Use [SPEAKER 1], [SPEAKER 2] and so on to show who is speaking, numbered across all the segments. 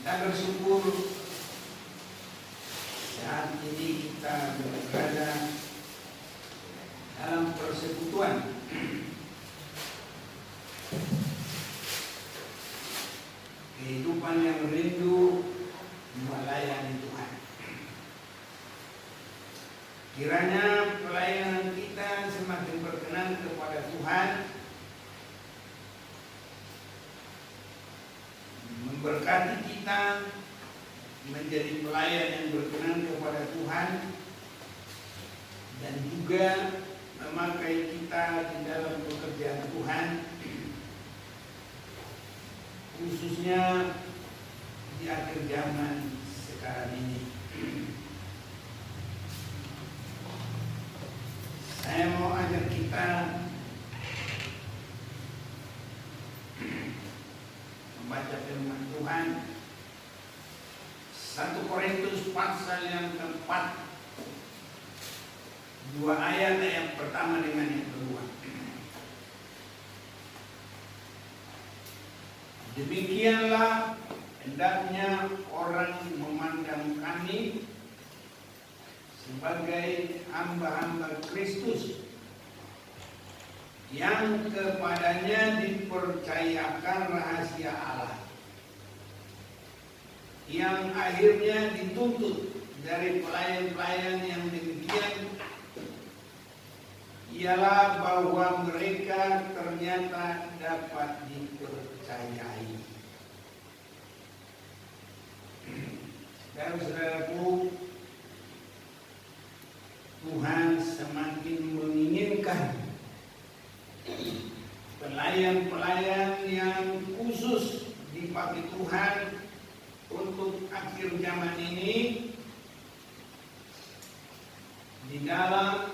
[SPEAKER 1] Kita bersyukur saat ini kita berada dalam persekutuan kehidupan yang rindu melayani Tuhan. Kiranya pelayanan kita semakin berkenan kepada Tuhan, memberkati kita menjadi pelayan yang berkenan kepada Tuhan, dan juga memakai kita di dalam pekerjaan Tuhan, khususnya di akhir zaman sekarang ini. Saya mau ajak kita membaca firman Tuhan 1 Korintus pasal yang keempat, 2 ayat pertama dengan yang kedua. Demikianlah hendaknya orang memandang kami sebagai hamba-hamba Kristus yang kepadanya dipercayakan rahasia Allah, yang akhirnya dituntut dari pelayan-pelayan yang demikian ialah bahwa mereka ternyata dapat dipercayai. Dan saudaraku, Tuhan semakin menginginkan pelayan-pelayan yang khusus dipakai Tuhan untuk akhir zaman ini di dalam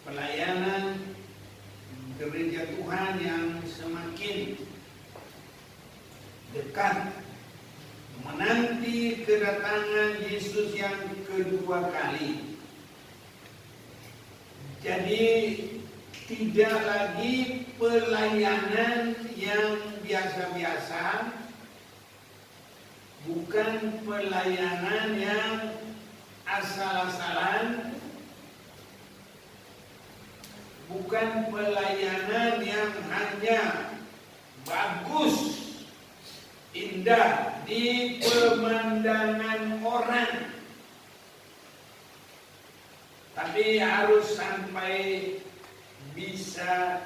[SPEAKER 1] pelayanan gereja Tuhan yang semakin dekat menanti kedatangan Yesus yang kedua kali. Jadi tidak lagi pelayanan yang biasa-biasa, bukan pelayanan yang asal-asalan, bukan pelayanan yang hanya bagus, indah di pemandangan orang, tapi harus sampai bisa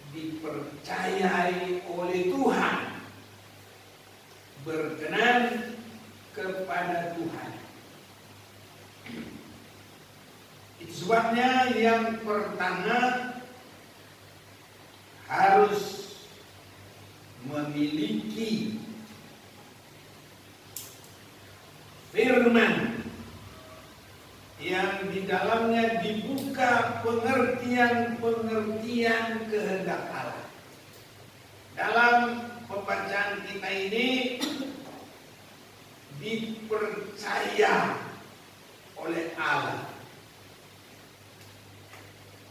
[SPEAKER 1] dipercayai oleh Tuhan, berkenan kepada Tuhan. Itu sebabnya yang pertama harus memiliki firman yang di dalamnya dibuka pengertian-pengertian kehendak Allah. Dalam pembacaan kita ini dipercaya oleh Allah,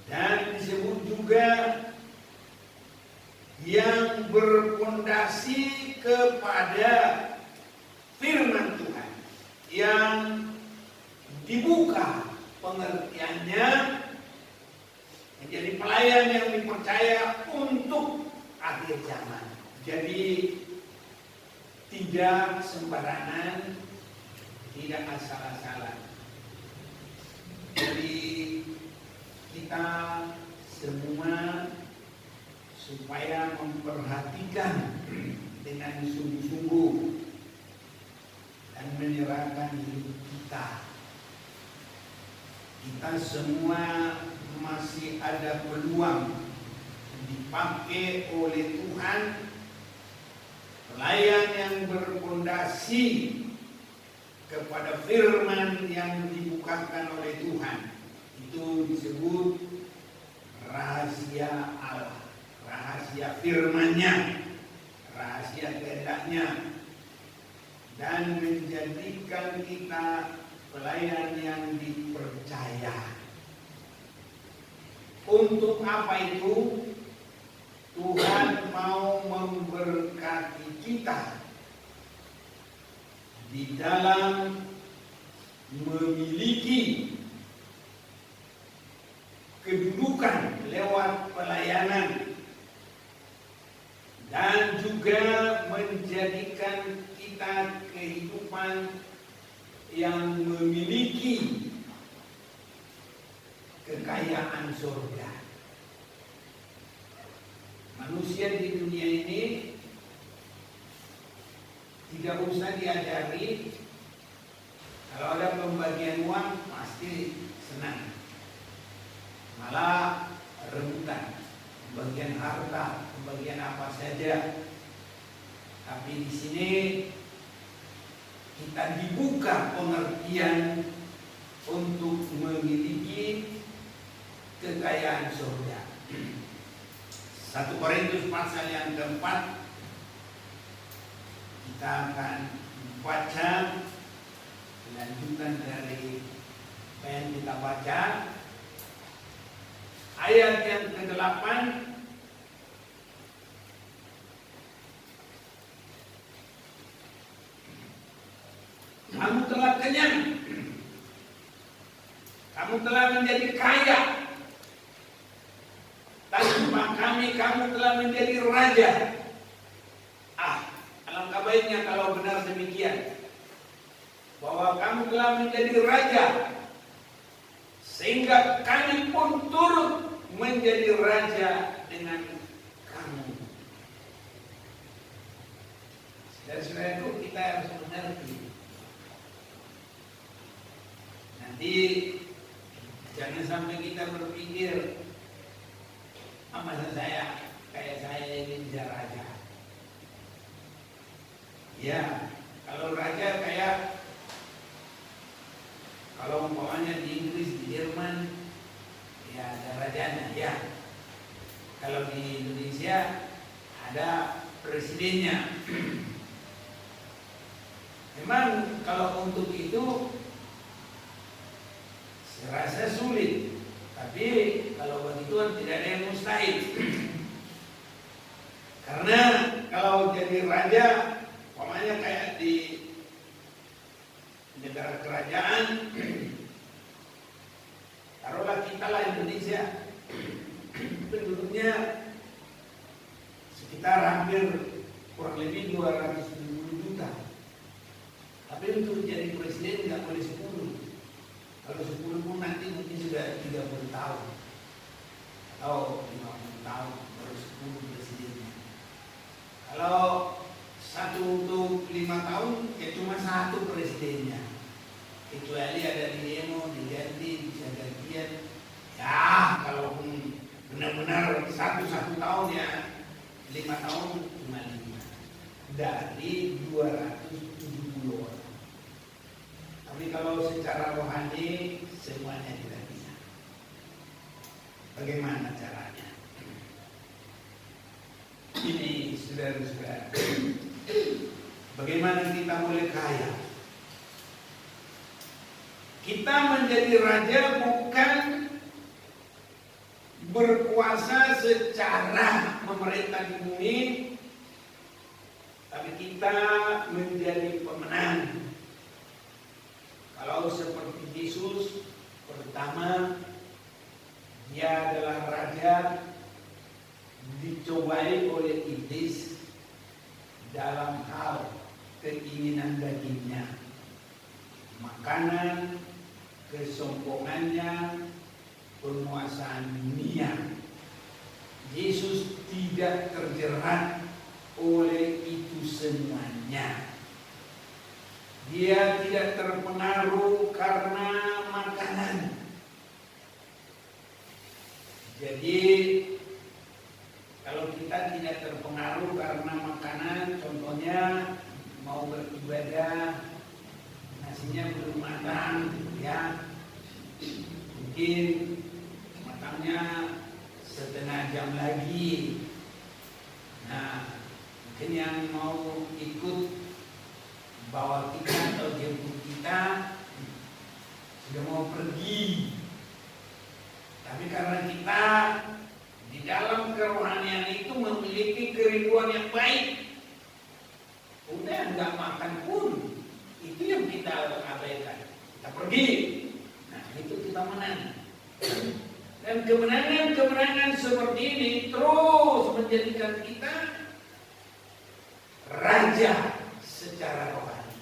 [SPEAKER 1] dan disebut juga yang berpondasi kepada firman Tuhan yang dibuka pengertiannya menjadi pelayan yang dipercaya untuk akhir zaman. Jadi tidak sembarangan, tidak asal-asalan. Jadi kita semua supaya memperhatikan dengan sungguh-sungguh dan menyerahkan hidup kita. Kita semua masih ada peluang dipakai oleh Tuhan, pelayan yang berpondasi kepada firman yang dibukakan oleh Tuhan. Itu disebut rahasia Allah, rahasia firman-Nya, rahasia kehendaknya, dan menjadikan kita pelayan yang dipercaya. Untuk apa itu? Tuhan mau memberkati kita di dalam memiliki kedudukan lewat pelayanan dan juga menjadikan kita kehidupan yang memiliki kekayaan surga. Manusia di dunia ini tidak usah diajari, kalau ada pembagian uang pasti senang, malah rebutan, pembagian harta, pembagian apa saja. Tapi di sini kita dibuka pengertian untuk memiliki kekayaan surga. 1 Korintus pasal yang keempat, kita akan baca lanjutan dari apa yang kita baca. Ayat yang ke-8, kamu telah kenyang, kamu telah menjadi kaya, tanpa kami kamu telah menjadi raja. Alangkah baiknya kalau benar demikian, bahwa kamu telah menjadi raja, sehingga kami pun turut menjadi raja dengan kamu. Saudara-saudara itu kita harus mengerti. Nanti jangan sampai kita berpikir, masa saya kayak saya ini bisa raja. Ya, kalau raja kayak kalau umpamanya di Inggris, di Jerman, ya ada rajanya, ya. Kalau di Indonesia ada presidennya. Memang kalau untuk itu saya rasa sulit, tapi kalau bagi Tuhan tidak ada yang mustahil. Karena kalau jadi raja, umpamanya kayak di negara kerajaan, taruhlah kita lah Indonesia, penduduknya sekitar hampir kurang lebih 270 juta. Tapi untuk jadi presiden nggak boleh 10. Kalau 10 pun nanti mungkin sudah 30 tahun atau 50 tahun baru 10 presidennya. Kalau satu untuk 5 tahun ya cuma 1 presidennya, kecuali ada di demo diganti bisa gantian. Ya kalau benar-benar satu tahun ya 5 tahun cuma 5 dari 270 orang. Tapi kalau secara rohani semuanya tidak bisa. Bagaimana caranya? Ini saudara-saudara, bagaimana kita boleh kaya? Kita menjadi raja bukan berkuasa secara memerintah di bumi, tapi kita menjadi pemenang. Kalau seperti Yesus, pertama dia adalah raja, dicobai oleh iblis dalam hal keinginan dagingnya, makanan, kesombongannya, penguasaan dunia. Yesus tidak terjerat oleh itu semuanya. Dia tidak terpengaruh karena makanan. Jadi kalau kita tidak terpengaruh karena makanan, contohnya mau beribadah, nasinya belum matang, ya mungkin matangnya setengah jam lagi. Nah, mungkin yang mau ikut bawa kita atau jemput kita sudah mau pergi, tapi karena kita di dalam kerohanian itu memiliki kerinduan yang baik, udah nggak makan pun Itu yang kita abaikan. Kita pergi. Nah, itu kita menang. Dan kemenangan-kemenangan seperti ini terus menjadikan kita raja secara rohani.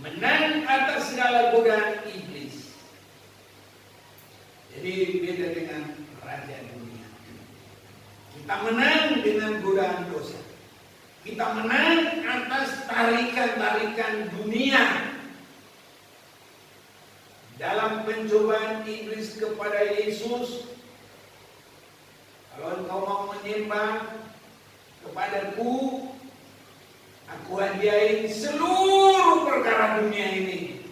[SPEAKER 1] Menang atas segala godaan iblis. Jadi beda dengan raja dunia. Kita menang dengan godaan dosa. Kita menang atas tarikan-tarikan dunia. Dalam pencobaan iblis kepada Yesus, kalau engkau mau menyembah kepadaku, aku hadiahin seluruh perkara dunia ini.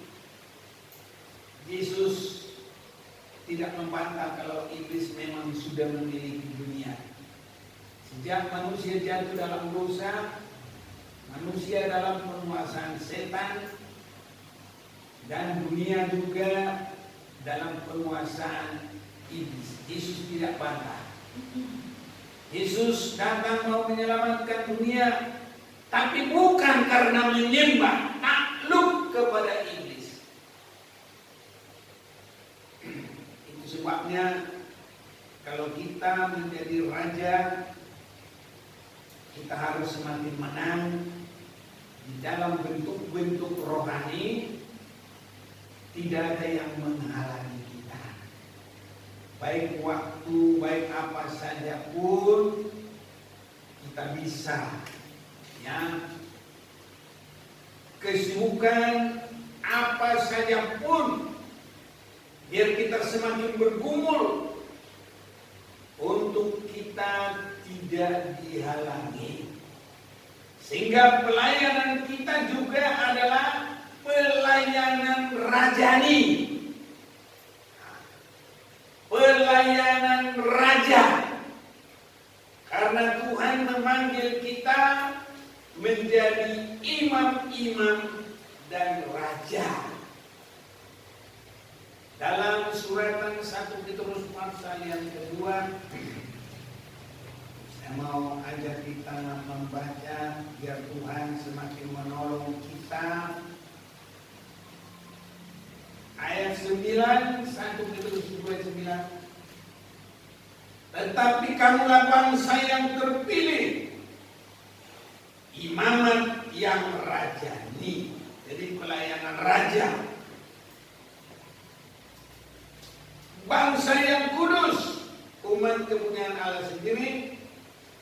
[SPEAKER 1] Yesus tidak membantah kalau iblis memang sudah memiliki dunia. Sejak manusia jatuh dalam dosa, manusia dalam penguasaan setan, dan dunia juga dalam penguasaan iblis. Yesus tidak bantah. Yesus datang mau menyelamatkan dunia, tapi bukan karena menyembah, takluk kepada iblis. Itu sebabnya kalau kita menjadi raja, kita harus semakin menang di dalam bentuk-bentuk rohani. Tidak ada yang menghalangi kita. Baik waktu, baik apa saja pun kita bisa. Ya, kesibukan apa saja pun, biar kita semakin bergumul untuk kita tidak dihalangi. Sehingga pelayanan kita juga adalah pelayanan rajani, pelayanan raja, karena Tuhan memanggil kita menjadi imam-imam dan raja. Dalam suratan 1 Petrus pasal yang kedua, saya mau ajak kita membaca biar Tuhan semakin menolong kita. Ayat 9, 1 Petrus 2:9. Tetapi kamulah bangsa yang terpilih, imamat yang rajani. Jadi pelayanan raja. Bangsa yang kudus, umat kepunyaan Allah sendiri,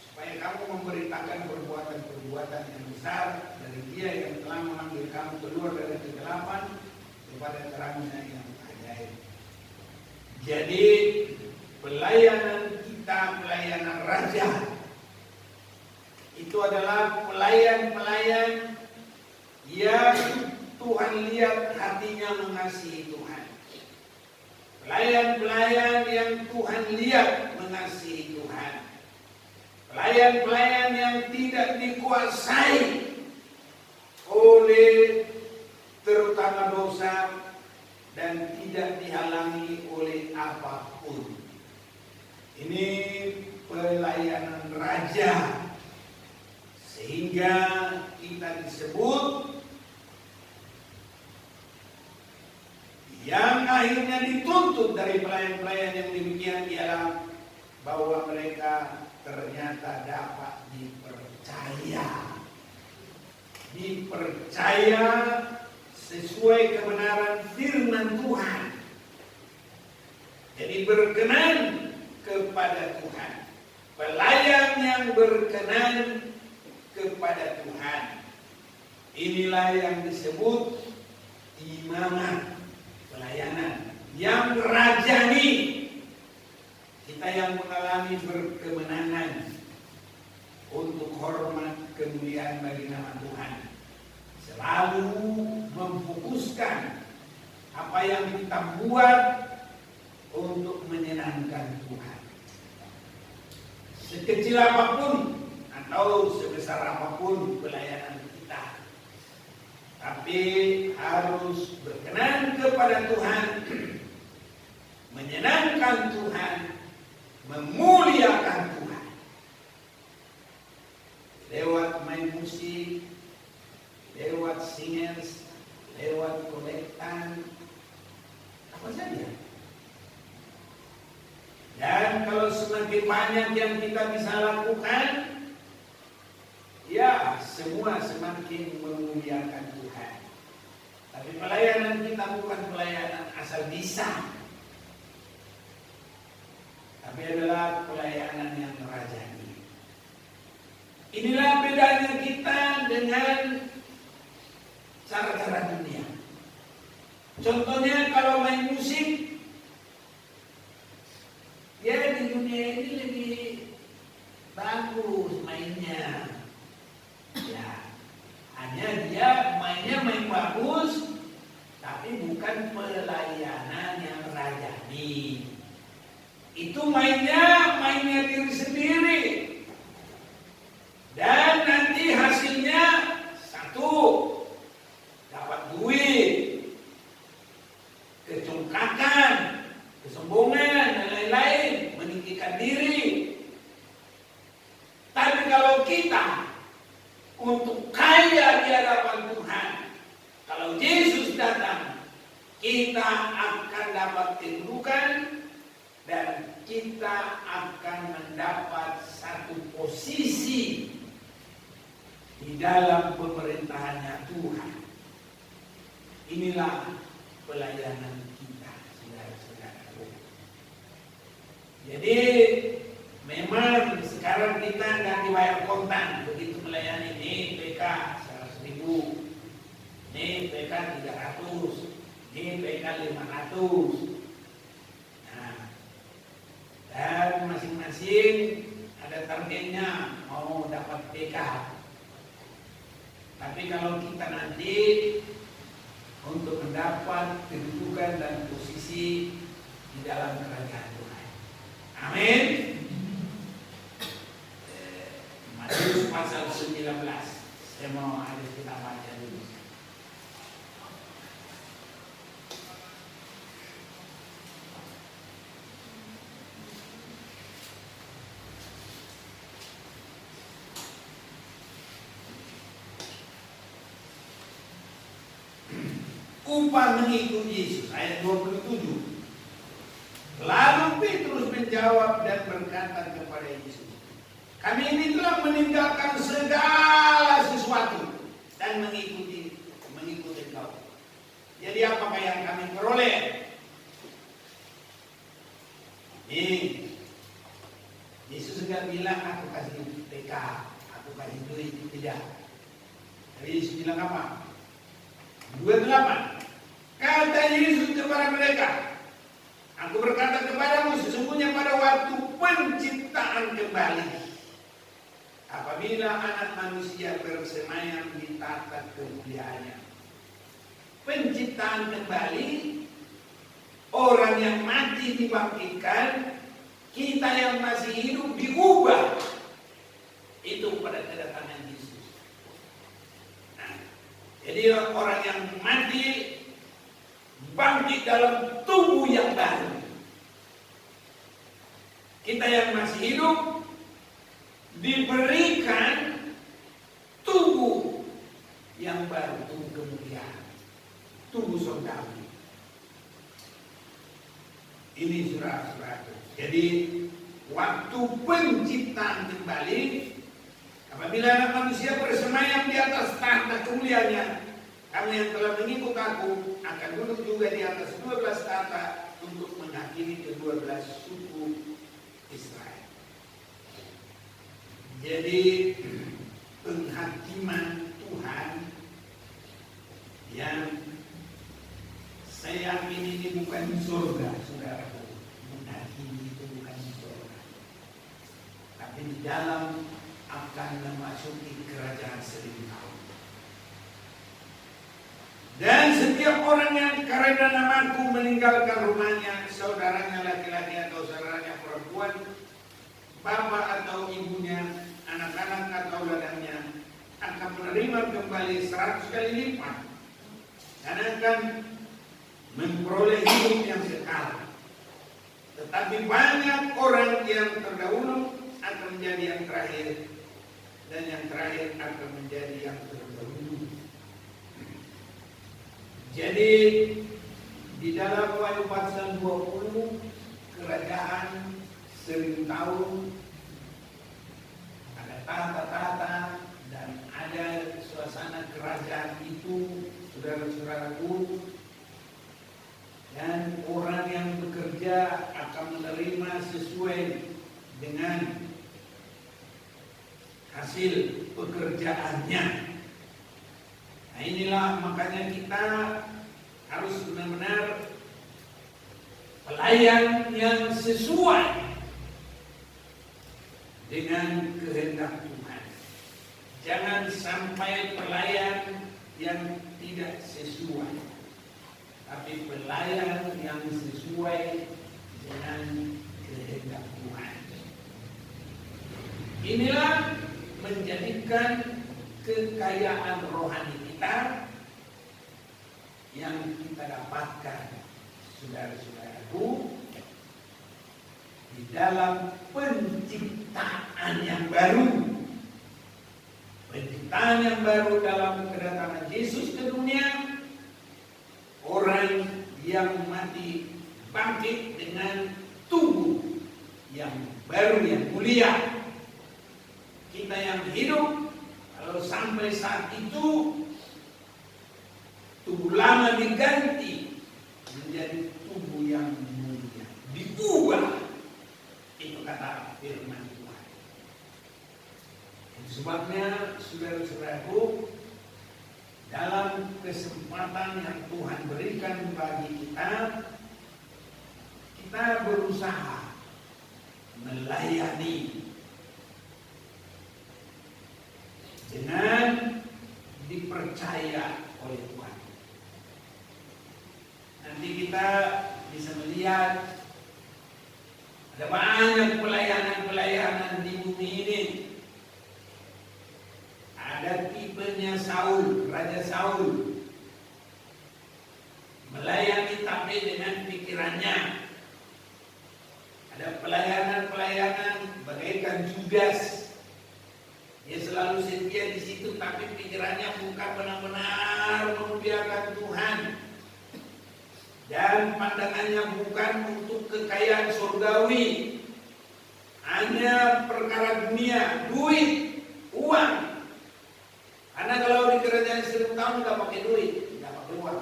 [SPEAKER 1] supaya kamu memberitakan perbuatan-perbuatan yang besar dari Dia yang telah mengambil kamu keluar dari kegelapan kepada terangnya yang ajaib. Jadi pelayanan kita, pelayanan raja, itu adalah pelayan-pelayan yang Tuhan lihat hatinya mengasihi Tuhan. Pelayan-pelayan yang Tuhan lihat mengasihi Tuhan. Pelayan-pelayan yang tidak dikuasai oleh terutama dosa dan tidak dihalangi oleh apapun. Ini pelayanan raja, sehingga kita disebut yang akhirnya dituntut dari pelayan-pelayan yang demikian ialah bahwa mereka ternyata dapat dipercaya sesuai kebenaran firman Tuhan. Jadi berkenan kepada Tuhan. Pelayan yang berkenan kepada Tuhan. Inilah yang disebut imamat, pelayanan yang rajani. Kita yang mengalami berkemenangan untuk hormat kemuliaan bagi nama Tuhan, selalu memfokuskan apa yang kita buat untuk menyenangkan Tuhan. Sekecil apapun atau sebesar apapun pelayanan kita, tapi harus berkenan kepada Tuhan, menyenangkan Tuhan, memuliakan Tuhan. Lewat main musik, lewat lewat singers, lewat kolektan, apa saja. Dan kalau semakin banyak yang kita bisa lakukan, ya semua semakin memuliakan Tuhan. Tapi pelayanan kita bukan pelayanan asal bisa, tapi adalah pelayanan yang merajani. Inilah bedanya kita dengan cara-cara dunia. Contohnya kalau main musik, ya di dunia ini lebih bagus mainnya. Ya, hanya dia mainnya main bagus, tapi bukan pelayanan yang rajani. Itu mainnya diri sendiri. Dan nanti hasilnya satu, dapat duit, kecongkakan, kesombongan, dan lain-lain, meninggikan diri. Tapi kalau kita untuk kaya di hadapan Tuhan, kalau Yesus datang, kita akan dapat kedudukan dan kita akan mendapat satu posisi di dalam pemerintahannya Tuhan. Inilah pelayanan kita, saudara-saudara. Jadi memang sekarang kita nggak dibayar kontan begitu melayani. Ini PK 100.000, ini PK 300, ini PK 500. Nah, dan masing-masing ada targetnya mau dapat PK. Tapi kalau kita nanti untuk mendapat kedudukan dan posisi di dalam kerajaan Tuhan. Amin. Matius pasal 19. Saya mau harus kita baca dulu. Upah mengikut Yesus, ayat 27. Lalu Petrus menjawab dan berkata kepada Yesus, kami ini telah meninggalkan segala sesuatu dan mengikuti Engkau. Jadi apakah yang kami peroleh? Ini Yesus enggak bilang aku kasih PK, aku kasih duit, tidak. Tapi Yesus bilang apa? 28. Kata Yesus kepada mereka, aku berkata kepadamu, sesungguhnya pada waktu penciptaan kembali, apabila anak manusia bersemayam di tata kemuliaannya. Penciptaan kembali, orang yang mati dibangkitkan, kita yang masih hidup diubah. Itu pada kedatangan Yesus. Nah, jadi orang yang mati bangkit dalam tubuh yang baru. Kita yang masih hidup diberikan tubuh yang baru, tubuh kemuliaan, tubuh surgawi. Ini saudara-saudara. Jadi waktu penciptaan kembali, apabila anak manusia bersemayam di atas tahta kemuliaannya, kamu yang telah mengikut aku akan duduk juga di atas 12 tahta untuk menghakimi ke-12 suku Israel. Jadi penghakiman Tuhan yang saya yakin ini bukan di surga, saudaraku. Menghakimi itu bukan di surga, tapi di dalam akan memasuki kerajaan 1000 tahun. Dan setiap orang yang karena namaku meninggalkan rumahnya, saudaranya laki-laki atau saudaranya perempuan, bapak atau ibunya, anak-anak atau ladangnya, akan menerima kembali 100 kali lipat dan akan memperoleh hidup yang kekal. Tetapi banyak orang yang terdahulu akan menjadi yang terakhir, dan yang terakhir akan menjadi yang terdahulu. Jadi di dalam Wahyu pasal 20, kerajaan 1000 tahun, ada tahta-tahta dan ada suasana kerajaan itu, saudara-saudaraku, dan orang yang bekerja akan menerima sesuai dengan hasil pekerjaannya. Nah inilah makanya kita harus benar-benar pelayan yang sesuai dengan kehendak Tuhan. Jangan sampai pelayan yang tidak sesuai, tapi pelayan yang sesuai dengan kehendak Tuhan. Inilah menjadikan kekayaan rohani kita yang kita dapatkan, saudara-saudaraku, di dalam penciptaan yang baru. Penciptaan yang baru dalam kedatangan Yesus ke dunia, orang yang mati bangkit dengan tubuh yang baru, yang mulia. Kita yang hidup, kalau sampai saat itu tubuh lama diganti menjadi tubuh yang mulia, diubah. Itu kata firman Tuhan. Itu sebabnya saudara-saudaraku, dalam kesempatan yang Tuhan berikan bagi kita, kita berusaha melayani dengan dipercaya oleh Tuhan. Nanti kita bisa melihat ada banyak pelayanan-pelayanan di bumi ini. Ada tipenya Saul, Raja Saul, melayani tapi dengan pikirannya. Ada pelayanan-pelayanan bagaikan Judas. Dia selalu setia di situ, tapi pikirannya bukan benar-benar memuliakan Tuhan. Dan pandangannya bukan untuk kekayaan surgawi. Hanya perkara dunia, duit, uang. Karena kalau di kerajaan 1000 tahun nggak pakai duit, nggak pakai uang.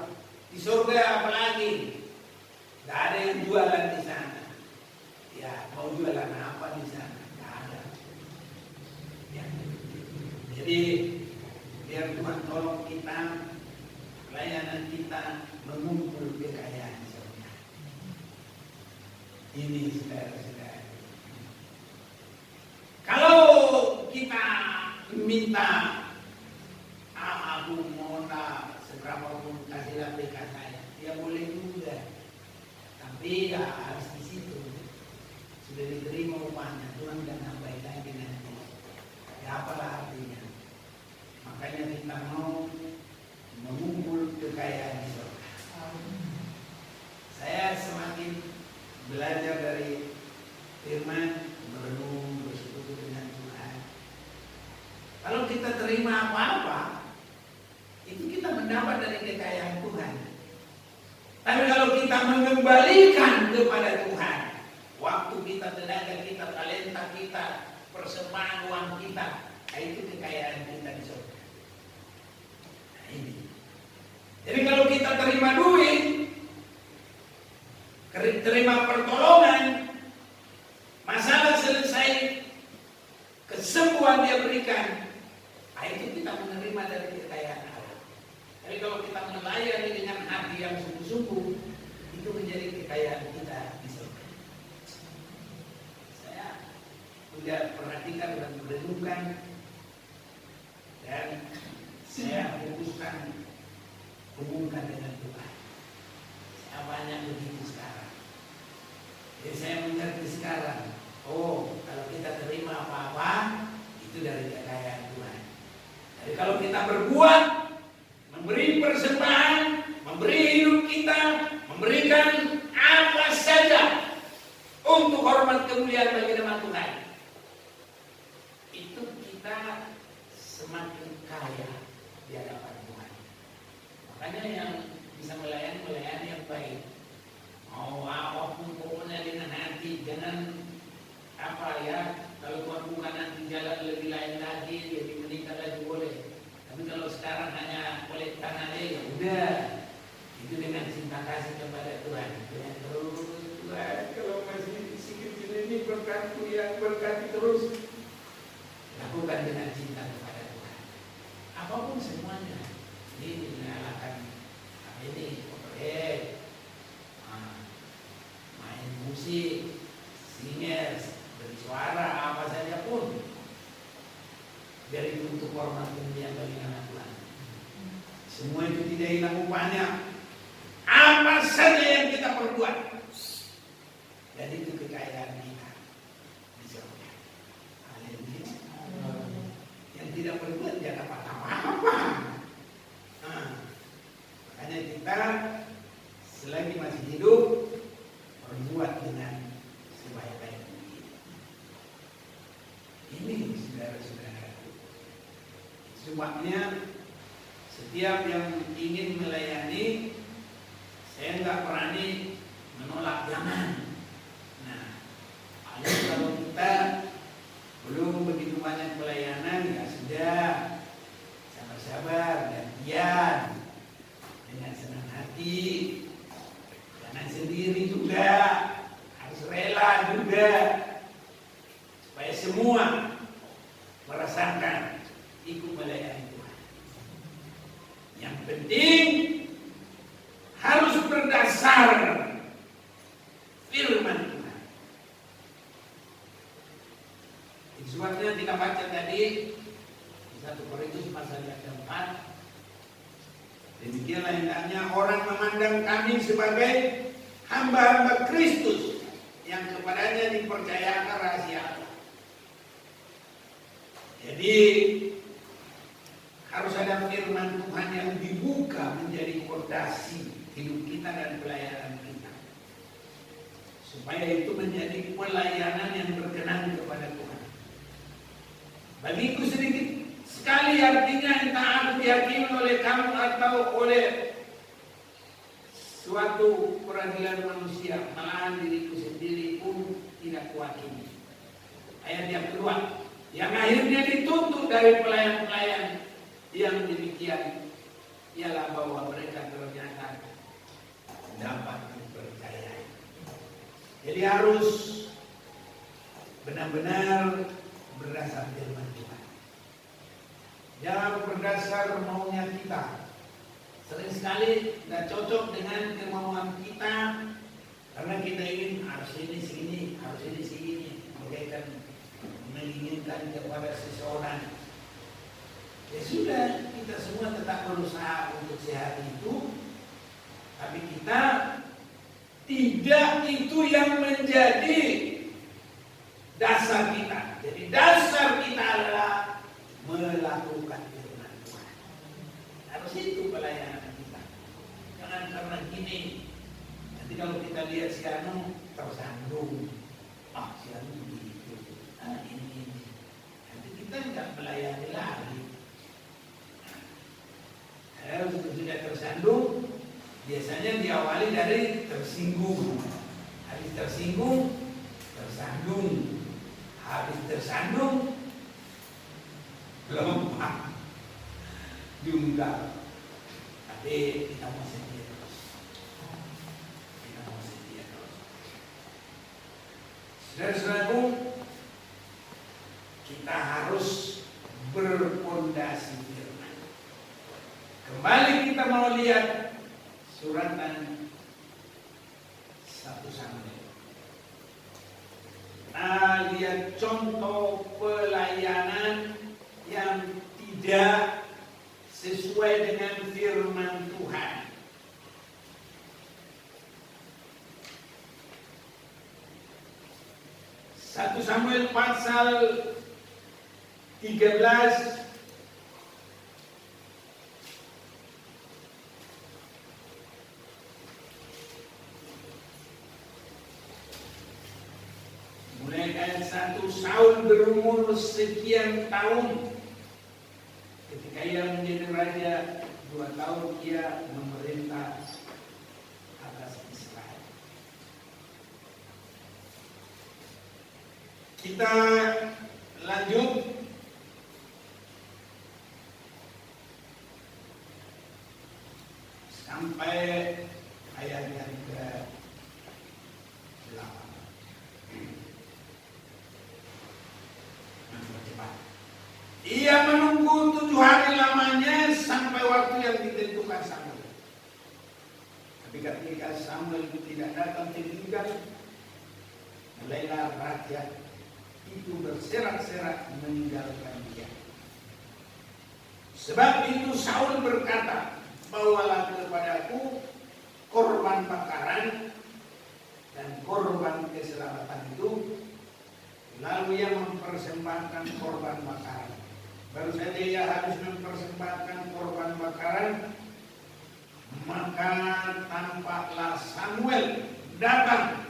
[SPEAKER 1] Di surga apalagi, nggak ada yang jualan di sana. Ya, mau jualan apa di sana? Nggak ada. Ya. Jadi biar Tuhan tolong kita, pelayanan kita mengumpul kekayaan surga. Ini saudara-saudara. Kalau kita minta, aku mau seberapa pun kasih PK saya, ya boleh juga. Tapi ya harus di situ. Sudah diterima upahnya, Tuhan dan nambahin lagi nanti. Ya apalah artinya. Makanya kita mau mengumpul kekayaan surga. Saya semakin belajar dari firman, merenung, bersekutu dengan Tuhan. Kalau kita terima apa-apa, itu kita mendapat dari kekayaan Tuhan. Tapi kalau kita mengembalikan kepada Tuhan, waktu kita, tenaga kita, talenta kita, persembahan uang kita, itu kekayaan kita di surga. Nah ini. Jadi kalau kita terima duit, terima pertolongan, masalah selesai, kesembuhan dia berikan, nah itu kita menerima dari kekayaan Allah. Tapi kalau kita melayani dengan hati yang sungguh-sungguh, itu menjadi kekayaan kita di surga. Saya sudah perhatikan dan merenungkan, dan saya fokuskan hubungkan dengan Tuhan. Saya banyak begitu sekarang. Jadi saya mengerti sekarang, oh kalau kita terima apa-apa, itu dari kekayaan Tuhan. Jadi kalau kita berbuat, memberi persembahan, memberi hidup kita, memberikan apa saja untuk hormat kemuliaan bagi nama Tuhan, itu kita semakin kaya di hadapan Tuhan. Makanya yang bisa melayani yang baik. Mau apapun pokoknya dengan hati, jangan kalau Tuhan bukan nanti jalan lebih lain lagi, lebih meningkat lagi boleh. Tapi kalau sekarang hanya oleh tangan ya udah, itu dengan cinta kasih kepada Tuhan. Dengan terus Tuhan, kalau masih si kecil ini berkati yang berkati terus, lakukan dengan cinta kepada Tuhan. Apapun semuanya, ini menyalakan ini, main musik, singers, bersuara, apa saja pun, biar itu untuk hormat kemuliaan bagi nama Tuhan. Semua itu tidak hilang upahnya. Apa saja yang kita perbuat, dan itu kekayaan kita di surga. Haleluya. Yang tidak berbuat tidak dapat apa-apa. Makanya kita selagi masih hidup berbuat dengan sebaik-baik mungkin. Ini saudara-saudara. Sebabnya setiap yang ingin melayani, saya nggak berani menolak, jangan. Nah, kalau kita belum begitu banyak pelayanan, ya sudah, sabar-sabar, gantian, dengan senang hati, jangan sendiri juga, harus rela juga, supaya semua merasakan ikut melayani Tuhan. Yang penting harus berdasar firman Tuhan. Sebabnya kita baca tadi di 1 Korintus pasal yang keempat, demikianlah hendaknya orang memandang kami sebagai hamba-hamba Kristus yang kepadanya dipercayakan rahasia Allah. Jadi harus ada firman Tuhan yang dibuka menjadi fondasi hidup kita dan pelayanan kita, supaya itu menjadi pelayanan yang berkenan kepada Tuhan. Bagiku sedikit sekali artinya entah aku dihakimi oleh kamu atau oleh suatu peradilan manusia, malahan diriku sendiri pun tidak kuhakimi. Ayat yang kedua, yang akhirnya dituntut dari pelayan-pelayan yang demikian ialah bahwa mereka ternyata dapat dipercayai. Jadi harus benar-benar berdasar firman Tuhan. Jangan berdasar maunya kita. Sering sekali tidak cocok dengan kemauan kita, karena kita ingin harus ini segini, harus ini segini. Mereka menginginkan kepada seseorang. Ya sudah, kita semua tetap berusaha untuk sehat itu, tapi kita tidak itu yang menjadi dasar kita. Jadi dasar kita adalah melakukan firman Tuhan. Harus itu pelayanan kita. Jangan karena gini, nanti kalau kita lihat si Anu tersandung, si Anu begitu, ini. Nanti kita nggak melayani lagi. Kalau sudah tersandung, biasanya diawali dari tersinggung. Habis tersinggung, tersandung. Habis tersandung, lemah, diunggah. Tapi kita mau setia terus. Kita mau setia terus. Saudara-saudaraku, kita harus berpondasi firman. Kembali kita mau lihat suratan 1 Samuel. Kita lihat contoh pelayanan yang tidak sesuai dengan firman Tuhan. Satu Samuel pasal 13 mulai ayat 1. Saul berumur sekian tahun. Ketika ia menjadi raja, 2 tahun ia memerintah atas Israel. Kita lanjut sampai ayat yang ke-8. Ia menunggu 7 hari lamanya sampai waktu yang ditentukan Samuel. Tapi ketika Samuel itu tidak datang ke Gilgal, mulailah rakyat itu berserak-serak meninggalkan dia. Sebab itu Saul berkata, bawalah kepadaku korban bakaran dan korban keselamatan itu. Lalu ia mempersembahkan korban bakaran. Baru saja ia harus mempersembahkan korban bakaran, maka tampaklah Samuel datang.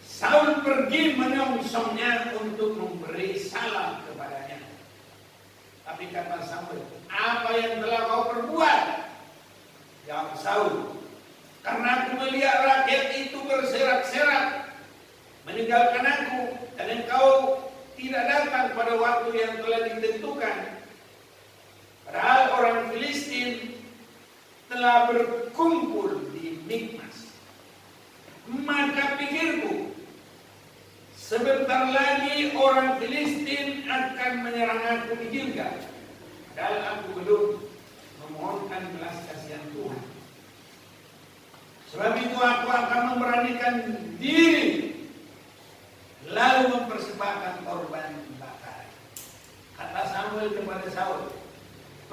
[SPEAKER 1] Saul pergi menyongsongnya untuk memberi salam kepadanya. Tapi kata Samuel, apa yang telah kau perbuat? Jawab Saul, karena aku melihat rakyat itu berserak-serak meninggalkan aku, dan engkau tidak datang pada waktu yang telah ditentukan. Padahal orang Filistin telah berkumpul di Mikmas. Maka pikirku, sebentar lagi orang Filistin akan menyerang aku di Gilgal. Padahal aku belum memohonkan belas kasihan Tuhan. Sebab itu aku akan memberanikan diri, lalu mempersembahkan korban bakaran. Kata Samuel kepada Saul,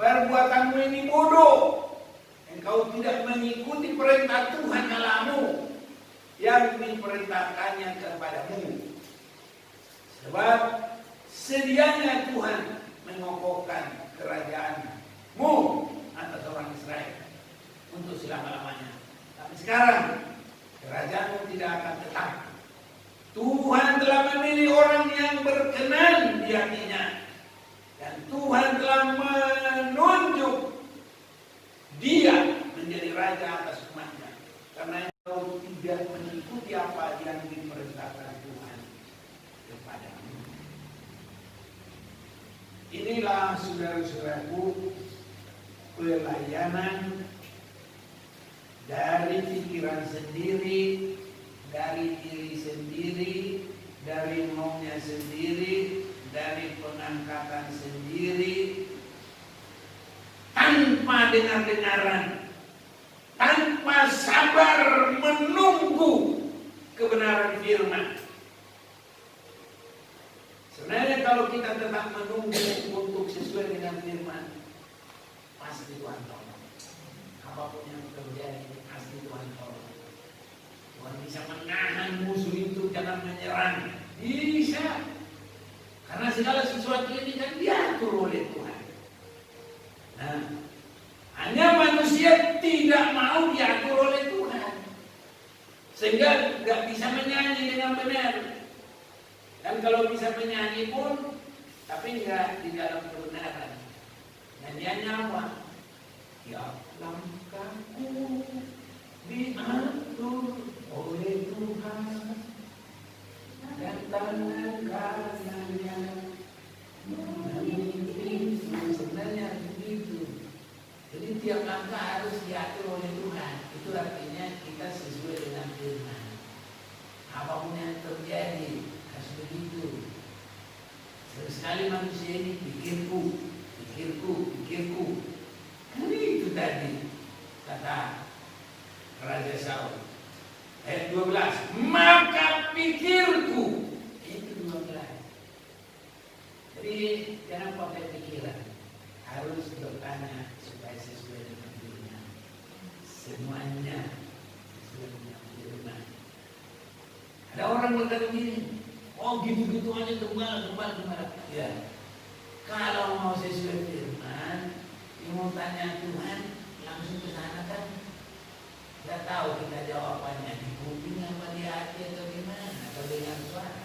[SPEAKER 1] perbuatanmu ini bodoh. Engkau tidak mengikuti perintah Tuhan Allahmu yang diperintahkannya kepadamu. Sebab sedianya Tuhan mengokohkan kerajaanmu atas orang Israel untuk selama-lamanya. Tapi sekarang kerajaanmu tidak akan tetap. Tuhan telah memilih orang yang berkenan di hatinya, dan Tuhan telah menunjuk dia menjadi raja atas umatnya, karena engkau tidak mengikuti apa yang diperintahkan Tuhan kepadamu. Inilah saudara-saudaraku pelayanan dari pikiran sendiri, dari diri sendiri, dari maunya sendiri, dari pengangkatan sendiri, tanpa dengar-dengaran, tanpa sabar menunggu kebenaran firman. Sebenarnya kalau kita tetap menunggu untuk sesuai dengan firman, pasti Tuhan tolong. Apapun yang terjadi, pasti Tuhan tolong. Tuhan bisa menahan musuh itu jangan menyerang. Bisa. Karena segala sesuatu ini kan diatur oleh Tuhan. Nah, hanya manusia tidak mau diatur oleh Tuhan, sehingga nggak bisa menyanyi dengan benar. Dan kalau bisa menyanyi pun, tapi nggak di dalam kebenaran. Nyanyiannya apa? Ya langkahku diatur oleh Tuhan, dan tangan kanannya memimpin. Sebenarnya begitu. Jadi tiap langkah harus diatur oleh Tuhan. Itu artinya kita sesuai dengan firman. Apapun yang terjadi harus begitu. Sekali manusia ini pikirku. Kan itu tadi kata Raja Saul. Ayat 12. Maka pikirku. Itu 12. Jadi jangan pakai pikiran. Harus bertanya supaya sesuai dengan firman. Semuanya sesuai dengan firman. Ada orang berkata begini, oh gitu-gitu aja kembali. Ya. Kalau mau sesuai firman, mau tanya Tuhan, langsung ke sana kan. Tidak tahu kita jawabannya di kuping apa di hati atau gimana, atau dengan suara.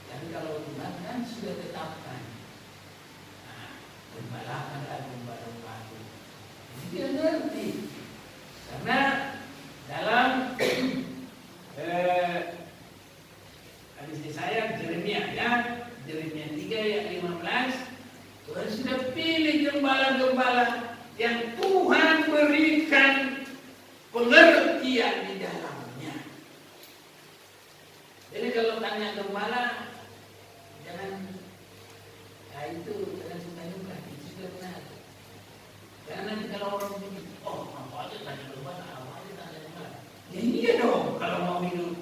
[SPEAKER 1] Tapi kalau Tuhan kan sudah tetapkan. Gembalakanlah domba-dombaku. Jadi dia ngerti. Karena gembala yang Tuhan berikan pengertian di dalamnya. Jadi kalau tanya gembala, jangan itu jangan suka-suka, itu sudah benar. Karena nanti kalau orang bilang, oh apa aja tanya gembala, apa aja tanya gembala. Ya iya dong, kalau mau hidup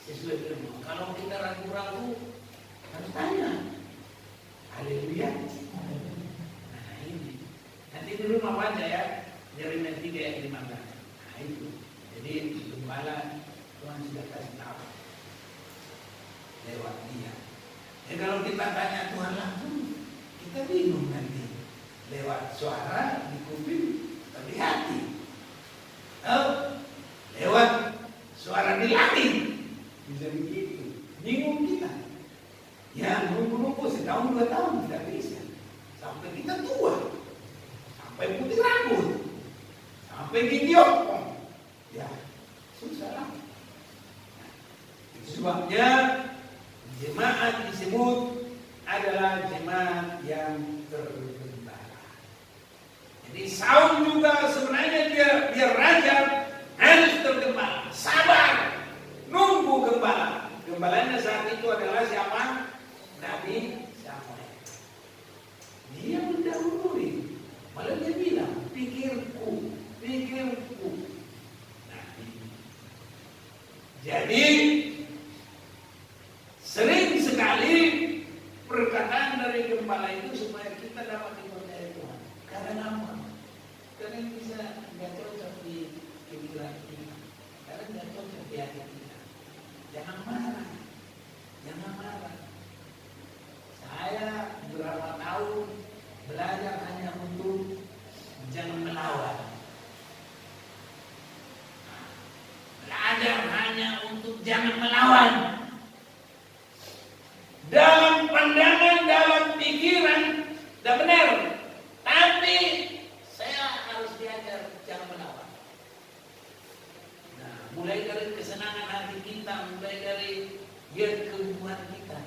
[SPEAKER 1] sesuai firman. Kalau kita ragu-ragu, harus tanya. Haleluya. Nah ini. Nanti di rumah baca ya, Yeremia 3 ayat 15. Nah itu. Jadi gembala Tuhan sudah kasih tahu lewat dia. Ya kalau kita tanya Tuhan langsung, kita bingung nanti. Lewat suara di kuping, di hati. Oh, lewat suara di langit. Bisa begitu. Bingung kita. Ya nunggu-nunggu setahun 2 tahun tidak bisa. Sampai kita tua. Sampai putih rambut. Sampai gigi opong. Ya susah lah. Itu sebabnya jemaat disebut adalah jemaat yang tergembala. Jadi Saul juga sebenarnya dia biar raja harus tergembala, sabar, nunggu gembala. Gembalanya saat itu adalah siapa? Nabi Samuel. Dia mendahului, malah dia bilang, pikirku. Nah, jadi sering sekali perkataan dari gembala itu supaya kita dapat dipercaya Tuhan. Karena apa? Karena bisa nggak cocok di pikiran kita, karena nggak cocok di hati kita. Jangan marah. Saya berapa tahun belajar hanya untuk jangan melawan. Belajar hanya untuk jangan melawan. Dalam pandangan, dalam pikiran, tidak benar. Tapi saya harus diajar jangan melawan. Nah, mulai dari kesenangan hati kita, mulai dari kebutuhan kita.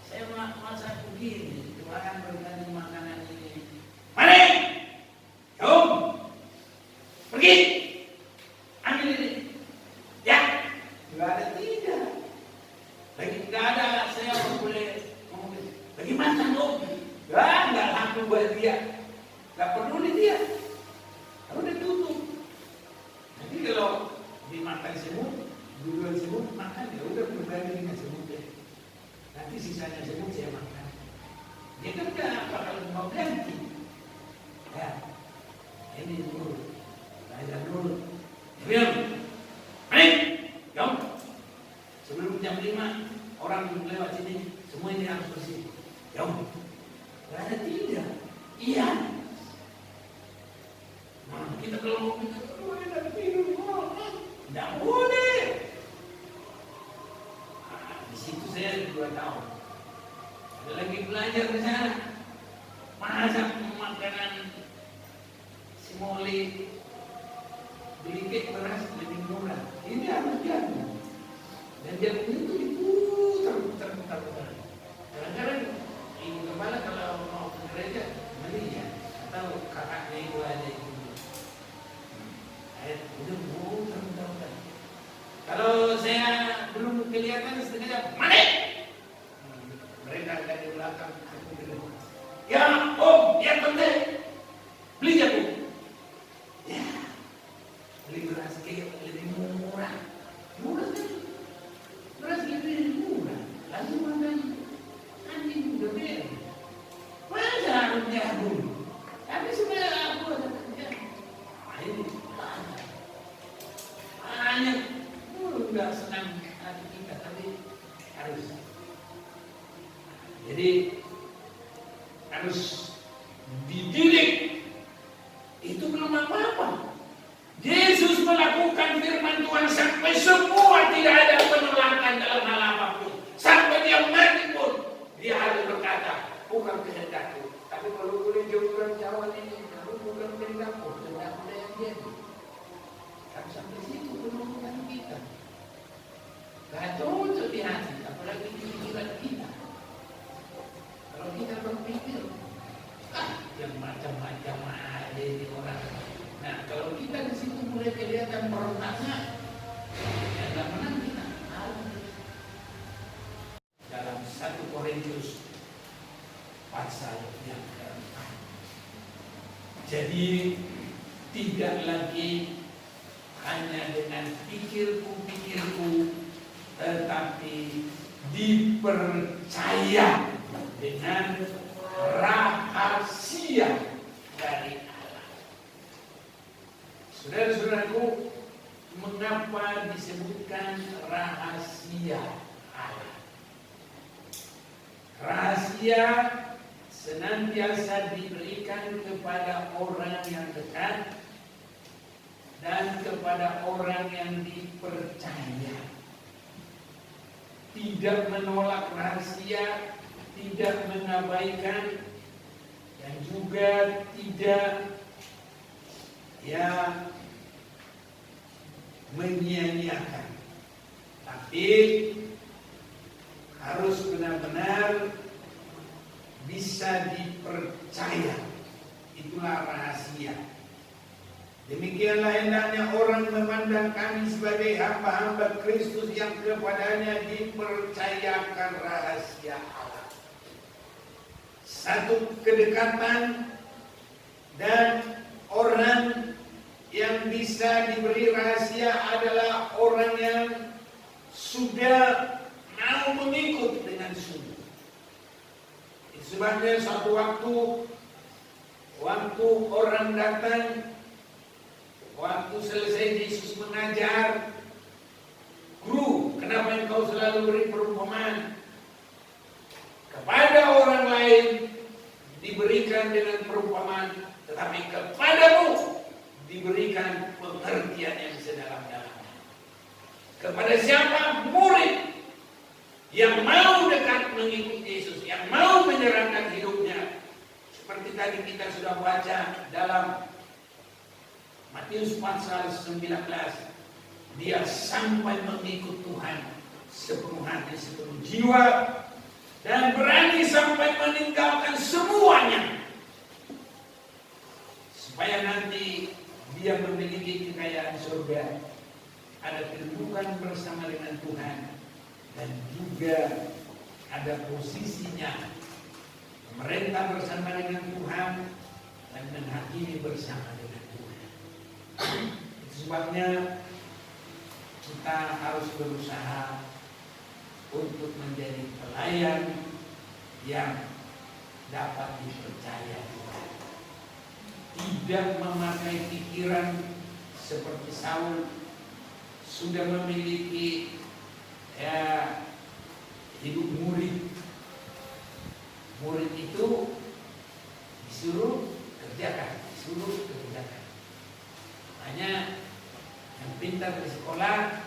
[SPEAKER 1] Saya masak begini, Tuhan berkati makanan ini. Mari, jom, pergi, ambil ini. Ya, nggak ada tidak. Lagi nggak ada, saya boleh ngomong. Bagaimana dong? Nggak laku buat dia, nggak peduli dia. Udah tutup. Nanti kalau dimakan semut, duluan semut makan ya udah berbagi dengan semut ya. Nanti sisanya semut saya makan. Dia kan nggak bakal mau ganti. Ya, ini dulu, belajar dulu. Diam, ayo, jom. Sebelum jam 5 orang lewat sini, semua ini harus bersih. Jom. Nggak ada tidak. Iya. Nah, kita kalau mau minta, tidak tidur, tidak boleh. Nah, di situ saya 2 tahun. Ada lagi belajar di sana. Masak makanan semoli, beli kek beras lebih murah. Ini harus jadi. Dan jagung itu diputar. Kadang-kadang ibu gembala kalau mau ke gereja beli ya, atau kakaknya itu ada itu. Udah putar. Kalau saya belum kelihatan setengah jam, mana? Mereka ada di belakang. Ya om, ya tante, beli jagung. Ya, beli beras kek lebih murah. Murah kan? Beras lebih murah. Lalu mana? Nanti udah beli. Masa harus jagung? Tapi sebenarnya aku ada kerja. Ini banyak. Enggak senang hati kita, tapi harus. Jadi harus dididik. Itu belum apa-apa. Yesus melakukan firman Tuhan sampai semua tidak ada penolakan dalam hal apapun. Sampai dia mati pun dia harus berkata, bukan kehendakku, tapi kalau boleh jauhkan cawan ini, kamu bukan kehendakku, kehendakku yang jadi. Kan sampai situ penolakan kita. Gak cocok di hati, apalagi di pikiran kita. Kalau kita berpikir, yang macam macam-macam aja ini orang. Nah, kalau kita di situ mulai kelihatan berontaknya, ya nggak menang kita. Dalam 1 Korintus pasal yang ke-4. Jadi tidak lagi hanya dengan pikirku, tetapi dipercaya dengan rahasia dari Allah. Saudara-saudaraku, mengapa disebutkan rahasia Allah? Rahasia senantiasa diberikan kepada orang yang dekat dan kepada orang yang dipercaya. Tidak menolak rahasia, tidak mengabaikan, dan juga tidak menyia-nyiakan. Tapi harus benar-benar bisa dipercaya. Itulah rahasia. Demikianlah hendaknya orang memandang kami sebagai hamba-hamba Kristus yang kepadanya dipercayakan rahasia Allah. Satu kedekatan, dan orang yang bisa diberi rahasia adalah orang yang sudah mau mengikut dengan sungguh. Sebabnya suatu waktu orang datang, waktu selesai Yesus mengajar, "Guru, kenapa engkau selalu beri perumpamaan? Kepada orang lain diberikan dengan perumpamaan, tetapi kepadamu diberikan pengertian yang sedalam-dalamnya." Kepada siapa? Murid yang mau dekat mengikuti Yesus, yang mau menyerahkan hidupnya. Seperti tadi kita sudah baca dalam Matius pasal 19, dia sampai mengikut Tuhan sepenuh hati, sepenuh jiwa, dan berani sampai meninggalkan semuanya, supaya nanti dia memiliki kekayaan surga, ada kedudukan bersama dengan Tuhan, dan juga ada posisinya memerintah bersama dengan Tuhan dan menghakimi bersama dengan Tuhan. Itu sebabnya kita harus berusaha untuk menjadi pelayan yang dapat dipercaya Tuhan. Tidak memakai pikiran seperti Saul, sudah memiliki hidup murid. Murid itu disuruh kerjakan. Hanya yang pintar di sekolah,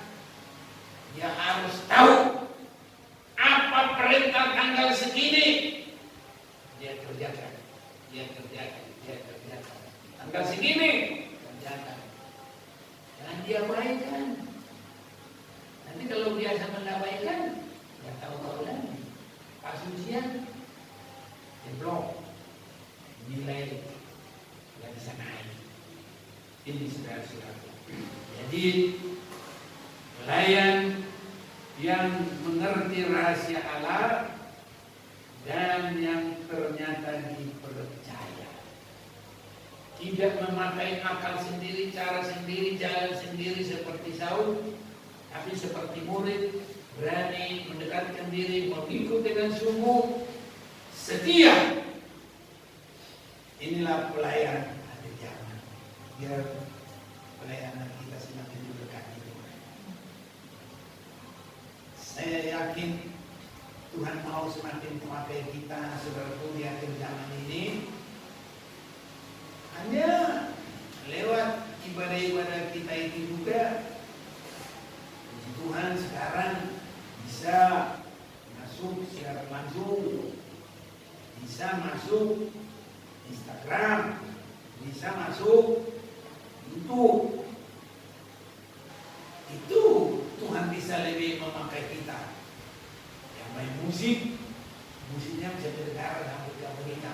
[SPEAKER 1] dia harus tahu apa perintah tanggal segini, dia kerjakan. Tanggal segini kerjakan. Jangan dia abaikan. Nanti kalau biasa mengabaikan, nggak tahu lagi. Pas ujian, jeblok, nilai nggak bisa naik. Ini saudara-saudara. Jadi pelayan yang mengerti rahasia Allah dan yang ternyata dipercaya, tidak memakai akal sendiri, cara sendiri, jalan sendiri seperti Saul, tapi seperti murid, berani mendekatkan diri, mengikut dengan sungguh, setia. Inilah pelayan akhir zaman. Biar pelayanan kita semakin mendekati Tuhan. Saya yakin Tuhan mau semakin memakai kita, saudaraku, di akhir zaman ini. Hanya lewat ibadah-ibadah kita itu juga Tuhan sekarang bisa masuk secara langsung, bisa masuk Instagram, bisa masuk YouTube. Itu Tuhan bisa lebih memakai kita. Yang main musiknya bisa terdengar sampai ke Amerika,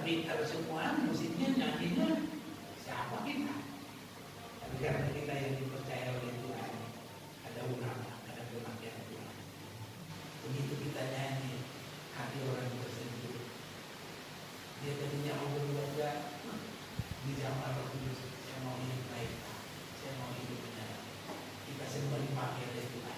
[SPEAKER 1] Tapi kalau semua musiknya nyanyinya siapa kita? Tapi karena kita yang dipercaya oleh Tuhan, ada ulama, ada pemakaian Tuhan. Begitu kita nyanyi, hati orang tersentuh. Dia tadinya mau berdoa, di zaman Roh Kudus, saya mau hidup baik, saya mau hidup benar. Kita semua dipakai oleh Tuhan.